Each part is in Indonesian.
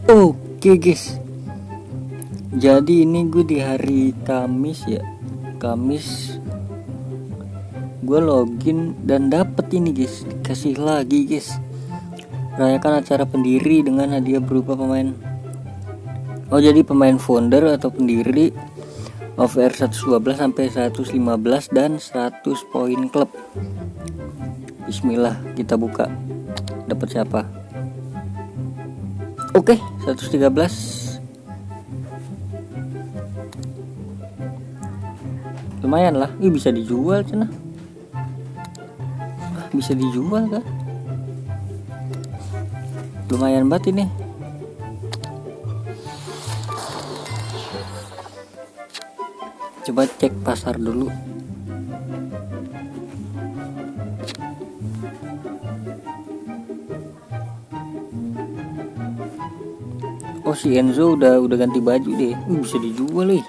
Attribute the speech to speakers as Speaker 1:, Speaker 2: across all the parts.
Speaker 1: Oke guys, jadi ini gue di hari Kamis ya. Kamis gue login dan dapet ini guys, dikasih lagi guys, rayakan acara pendiri dengan hadiah berupa pemain. Oh, jadi pemain founder atau pendiri OVR 112 sampai 115 dan 100 poin klub. Bismillah, kita buka. Dapat siapa? Oke, 113. Lumayan lah, ini bisa dijual cenah. Bisa dijual kan? Lumayan banget ini. Coba cek pasar dulu. Oh, si Enzo udah ganti baju deh. Bisa dijual nih.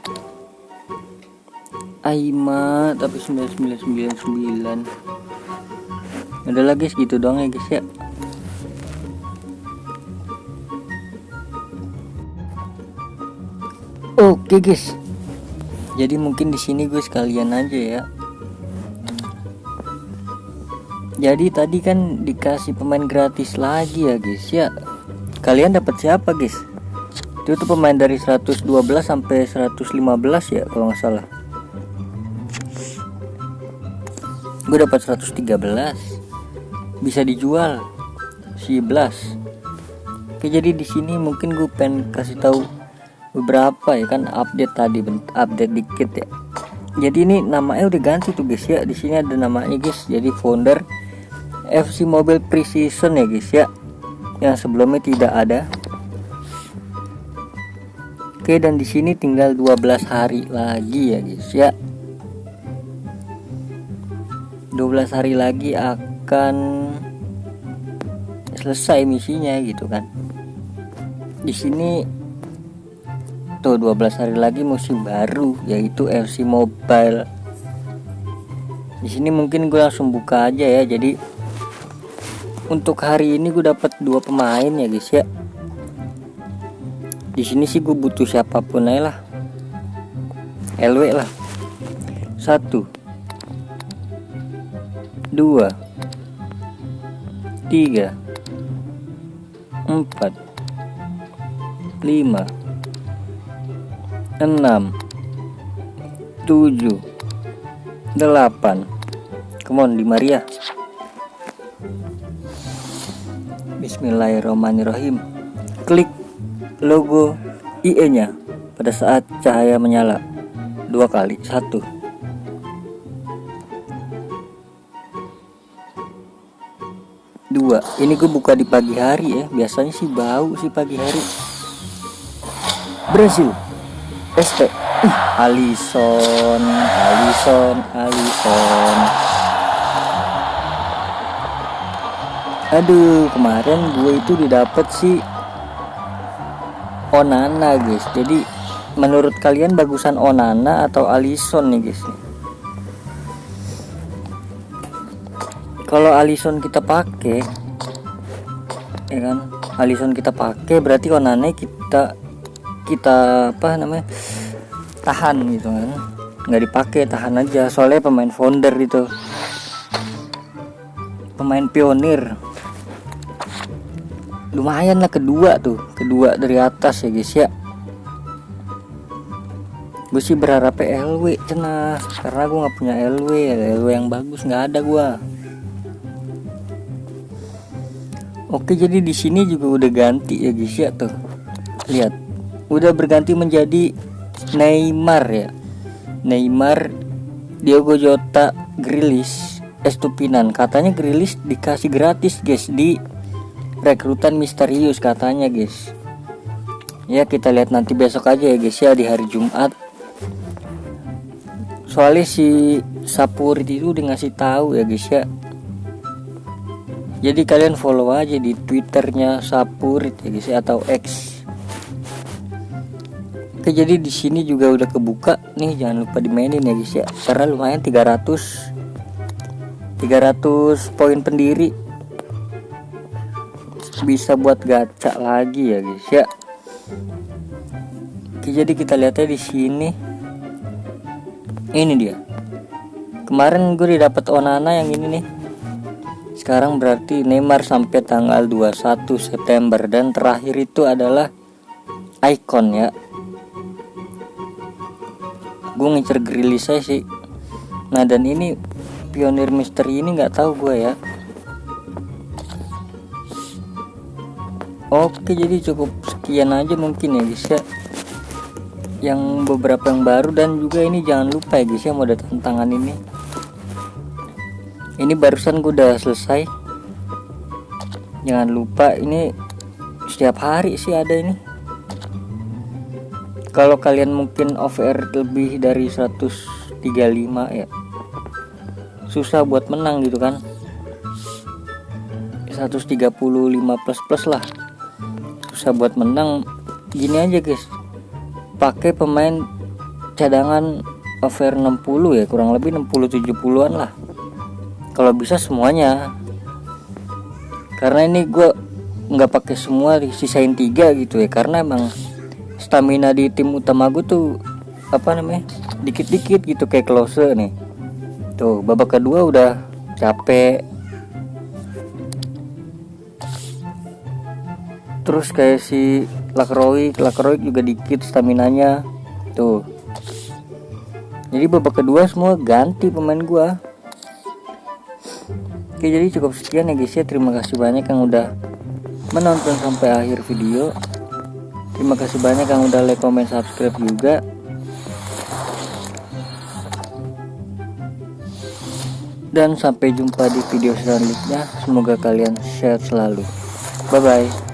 Speaker 1: Aima tapi 9999. Udah lah guys, gitu doang ya guys ya. Oke guys. Jadi mungkin di sini gue sekalian aja ya. Jadi tadi kan dikasih pemain gratis lagi ya guys ya. Kalian dapat siapa guys? Itu tuh pemain dari 112 sampai 115 ya kalau nggak salah. Gue dapat 113. Bisa dijual 11. Oke, jadi di sini mungkin gue pengen kasih tahu beberapa ya kan, update tadi, update dikit ya. Jadi ini namanya udah ganti tuh guys ya. Di sini ada namanya guys. Jadi founder FC Mobile Precision ya guys ya. Yang sebelumnya tidak ada. Oke, dan di sini tinggal 12 hari lagi ya guys ya. 12 hari lagi akan selesai misinya gitu kan. Di sini tuh 12 hari lagi musim baru yaitu FC Mobile. Di sini mungkin gue langsung buka aja ya. Jadi untuk hari ini gue dapat 2 pemain ya guys ya. Di sini sih gue butuh siapapun aja lah. LW lah. 1 2 3 4 5 6 7 8. Come on, di Maria. Bismillahirrahmanirrahim. Klik logo IE nya pada saat cahaya menyala 2 kali. 1 2. Ini gue buka di pagi hari ya. Biasanya sih bau sih pagi hari. Brazil SP. Alisson. Aduh, kemarin gue itu didapat sih Onana guys. Jadi menurut kalian bagusan Onana atau Alisson nih guys? Kalau Alisson kita pakai, ya kan? Alisson kita pakai berarti Onana kita apa namanya, tahan gitu kan? Nggak dipakai, tahan aja. Soalnya pemain founder itu, pemain pionir. Lumayan lah kedua dari atas ya guys ya. Gue sih berharap LW cenah, karena gue nggak punya LW yang bagus, nggak ada gue. Oke, jadi di sini juga udah ganti ya guys ya, tuh lihat udah berganti menjadi Neymar ya. Neymar, Diogo Jota, Grealish, Estupinan. Katanya Grealish dikasih gratis guys di rekrutan misterius katanya guys. Ya kita lihat nanti besok aja ya guys ya, di hari Jumat. Soalnya si Sapurit itu udah ngasih tahu ya guys ya. Jadi kalian follow aja di Twitternya Sapurit ya guys ya, atau X. Oke, jadi di sini juga udah kebuka nih, jangan lupa dimainin ya guys ya, karena lumayan 300 poin pendiri, bisa buat gacha lagi ya guys ya. Oke, jadi kita lihatnya di sini. Ini dia. Kemarin gue dapet Onana yang ini nih. Sekarang berarti Neymar sampai tanggal 21 September. Dan terakhir itu adalah Icon ya. Gue ngincer Grealish saya sih. Nah, dan ini Pionir Misteri ini nggak tahu gue ya. Oke, jadi cukup sekian aja mungkin ya guys ya, yang beberapa yang baru. Dan juga ini jangan lupa ya guys ya, mode tantangan ini barusan gue udah selesai. Jangan lupa, ini setiap hari sih ada ini. Kalau kalian mungkin OVR lebih dari 135 ya, susah buat menang gitu kan. 135 plus lah, susah buat menang. Gini aja guys, pakai pemain cadangan over 60 ya, kurang lebih 60-70an lah, kalau bisa semuanya. Karena ini gue nggak pakai semua, sisain 3 gitu ya, karena emang stamina di tim utama gue tuh dikit-dikit gitu, kayak Klose nih. Tuh babak kedua udah capek. Terus kayak si Lacroix juga dikit staminanya tuh. Jadi babak kedua semua ganti pemain gua. Oke, jadi cukup sekian ya guys ya. Terima kasih banyak yang udah menonton sampai akhir video. Terima kasih banyak yang udah like, comment, subscribe juga. Dan sampai jumpa di video selanjutnya. Semoga kalian sehat selalu. Bye bye.